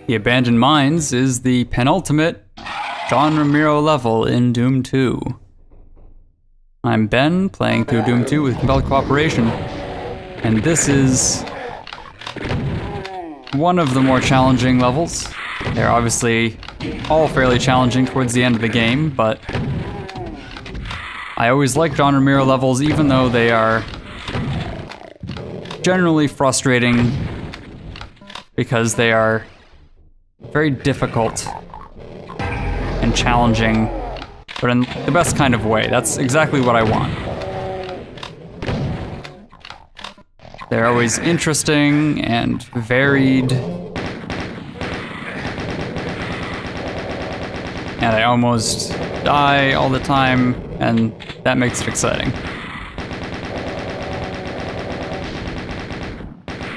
The Abandoned Mines is the penultimate John Romero level in Doom 2. I'm Ben, playing through Doom 2 with Compelled Cooperation, and this is one of the more challenging levels. They're obviously all fairly challenging towards the end of the game, but I always like John Romero levels even though they are generally frustrating because they are very difficult and challenging, but in the best kind of way. That's exactly what I want. They're always interesting and varied, and I almost die all the time, and that makes it exciting.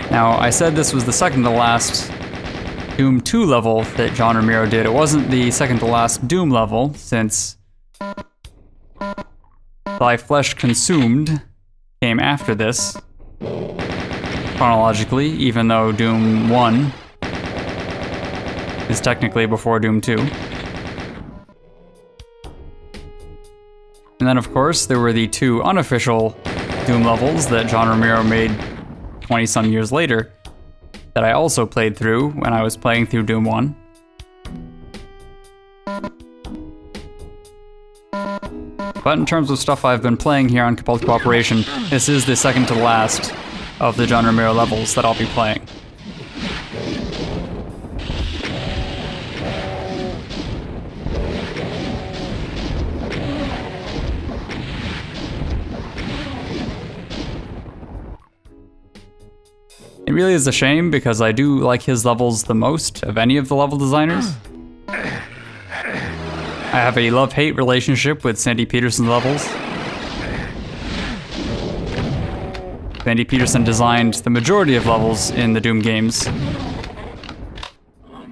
Now, I said this was the second to last Doom 2 level that John Romero did. It wasn't the second to last Doom level, since Thy Flesh Consumed came after this, chronologically, even though Doom 1 is technically before Doom 2. And then, of course, there were the two unofficial Doom levels that John Romero made 20-some years later that I also played through when I was playing through Doom 1. But in terms of stuff I've been playing here on Compelled Cooperation, this is the second to last of the John Romero levels that I'll be playing. It really is a shame because I do like his levels the most of any of the level designers. I have a love-hate relationship with Sandy Peterson's levels. Sandy Peterson designed the majority of levels in the Doom games.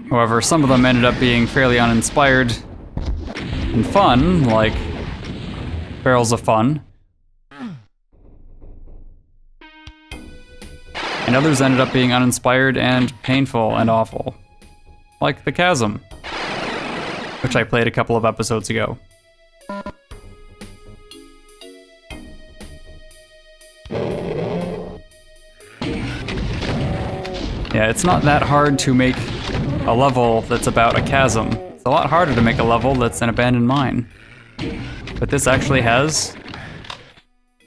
However, some of them ended up being fairly uninspired and fun, like Barrels of Fun. And others ended up being uninspired and painful and awful. Like The Chasm, which I played a couple of episodes ago. Yeah, it's not that hard to make a level that's about a chasm. It's a lot harder to make a level that's an abandoned mine. But this actually has,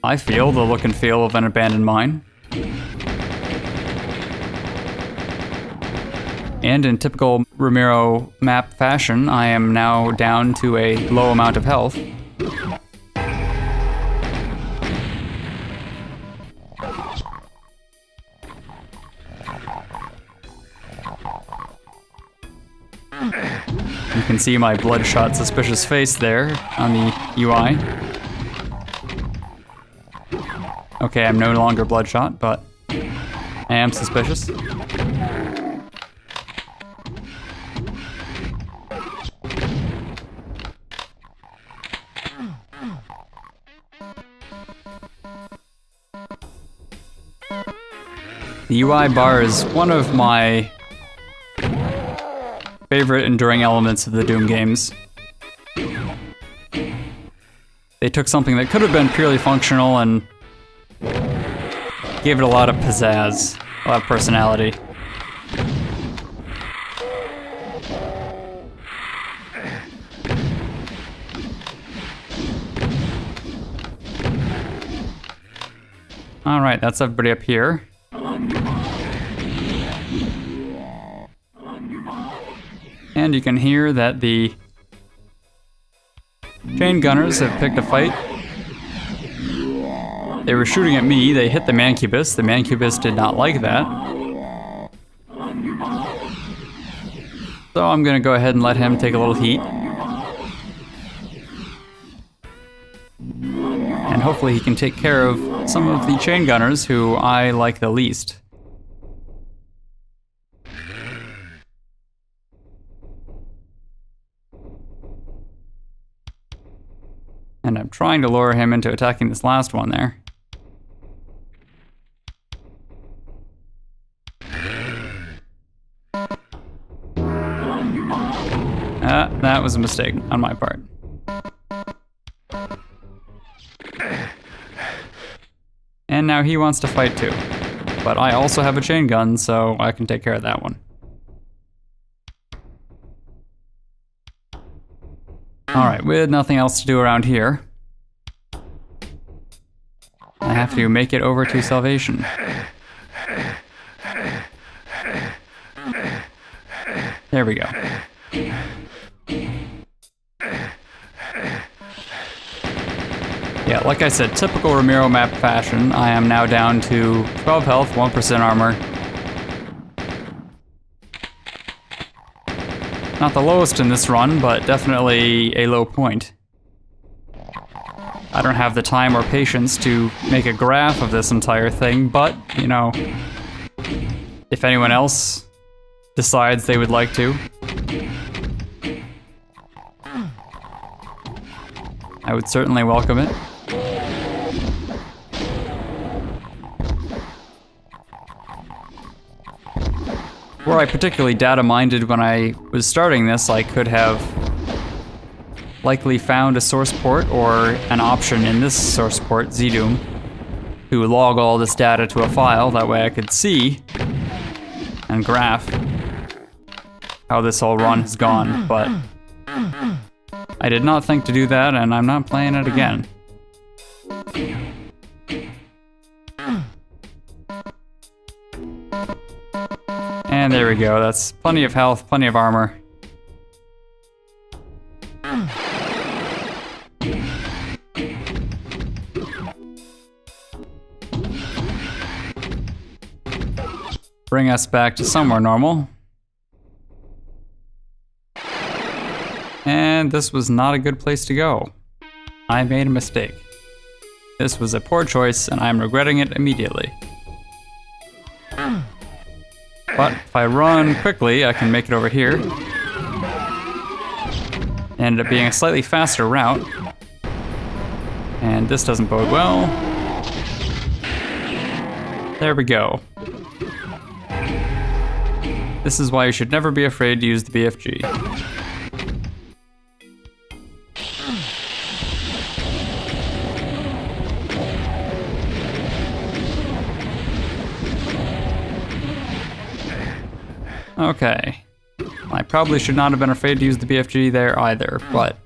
I feel, the look and feel of an abandoned mine. And in typical Romero map fashion, I am now down to a low amount of health. You can see my bloodshot suspicious face there on the UI. Okay, I'm no longer bloodshot, but I am suspicious. The UI bar is one of my favorite enduring elements of the Doom games. They took something that could have been purely functional and gave it a lot of pizzazz, a lot of personality. Alright, that's everybody up here. And you can hear that the chain gunners have picked a fight. They were shooting at me, they hit the Mancubus. The Mancubus did not like that. So I'm gonna go ahead and let him take a little heat. And hopefully he can take care of some of the chain gunners who I like the least. And I'm trying to lure him into attacking this last one there. That was a mistake on my part. And now he wants to fight too. But I also have a chain gun, so I can take care of that one. Alright, with nothing else to do around here, I have to make it over to Salvation. There we go. Yeah, like I said, typical Ramiro map fashion, I am now down to 12 health, 1% armor. Not the lowest in this run, but definitely a low point. I don't have the time or patience to make a graph of this entire thing, but, you know, if anyone else decides they would like to, I would certainly welcome it. Were I particularly data-minded when I was starting this, I could have likely found a source port or an option in this source port, ZDoom, to log all this data to a file. That way I could see and graph how this whole run has gone, but I did not think to do that, and I'm not playing it again. And there we go, that's plenty of health, plenty of armor. Bring us back to somewhere normal. And this was not a good place to go. I made a mistake. This was a poor choice, and I'm regretting it immediately. But if I run quickly, I can make it over here. Ended up being a slightly faster route. And this doesn't bode well. There we go. This is why you should never be afraid to use the BFG. Okay. I probably should not have been afraid to use the BFG there either, but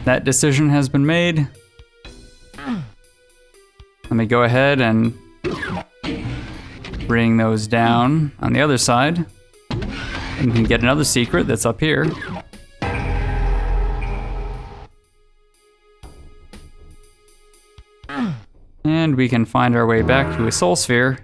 that decision has been made. Let me go ahead and bring those down on the other side. And we can get another secret that's up here. And we can find our way back to a soul sphere.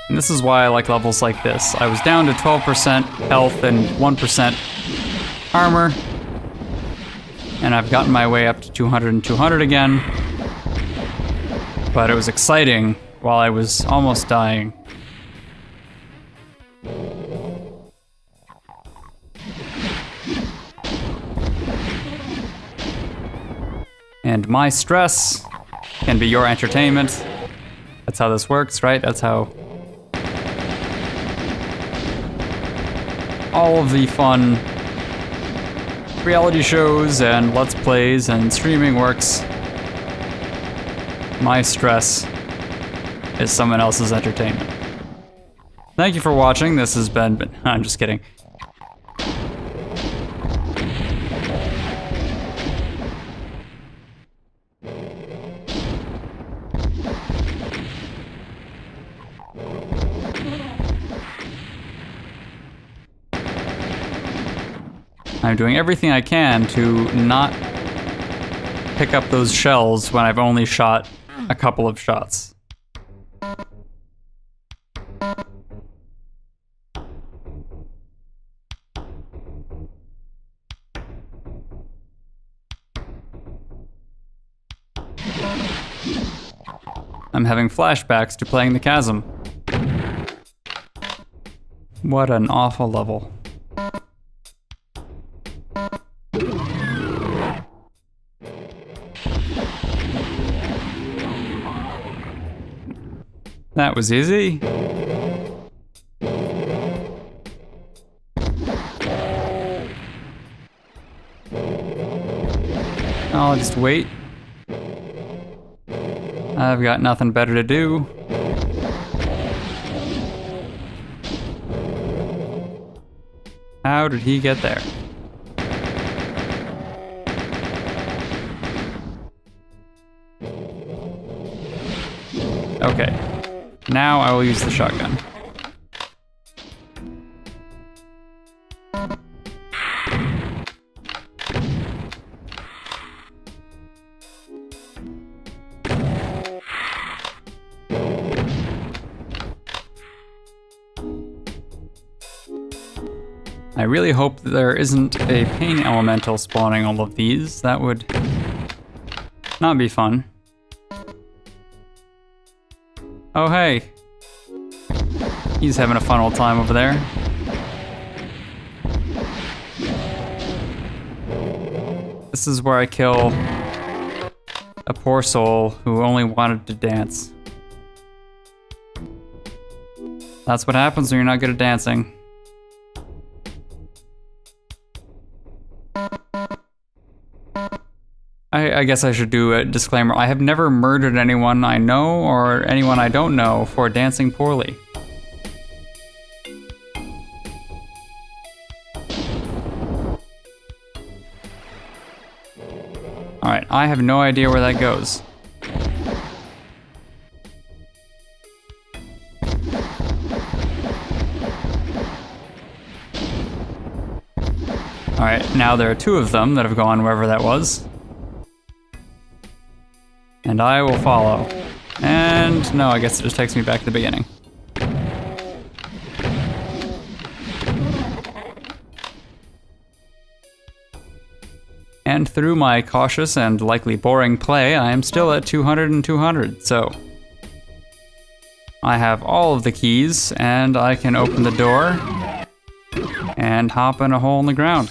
And this is why I like levels like this. I was down to 12% health and 1% armor. And I've gotten my way up to 200 and 200 again. But it was exciting while I was almost dying. And my stress can be your entertainment. That's how this works, right? That's how all of the fun reality shows and Let's Plays and streaming works. My stress is someone else's entertainment. Thank you for watching. This has been... I'm just kidding. I'm doing everything I can to not pick up those shells when I've only shot a couple of shots. I'm having flashbacks to playing the chasm. What an awful level. That was easy. I'll just wait. I've got nothing better to do. How did he get there? Okay. Now I will use the shotgun. I really hope that there isn't a pain elemental spawning all of these. That would not be fun. Oh hey. He's having a fun old time over there. This is where I kill a poor soul who only wanted to dance. That's what happens when you're not good at dancing. I guess I should do a disclaimer. I have never murdered anyone I know or anyone I don't know for dancing poorly. Alright, I have no idea where that goes. Alright, now there are two of them that have gone wherever that was. And I will follow. And no, I guess it just takes me back to the beginning. And through my cautious and likely boring play, I am still at 200 and 200, so I have all of the keys and I can open the door and hop in a hole in the ground.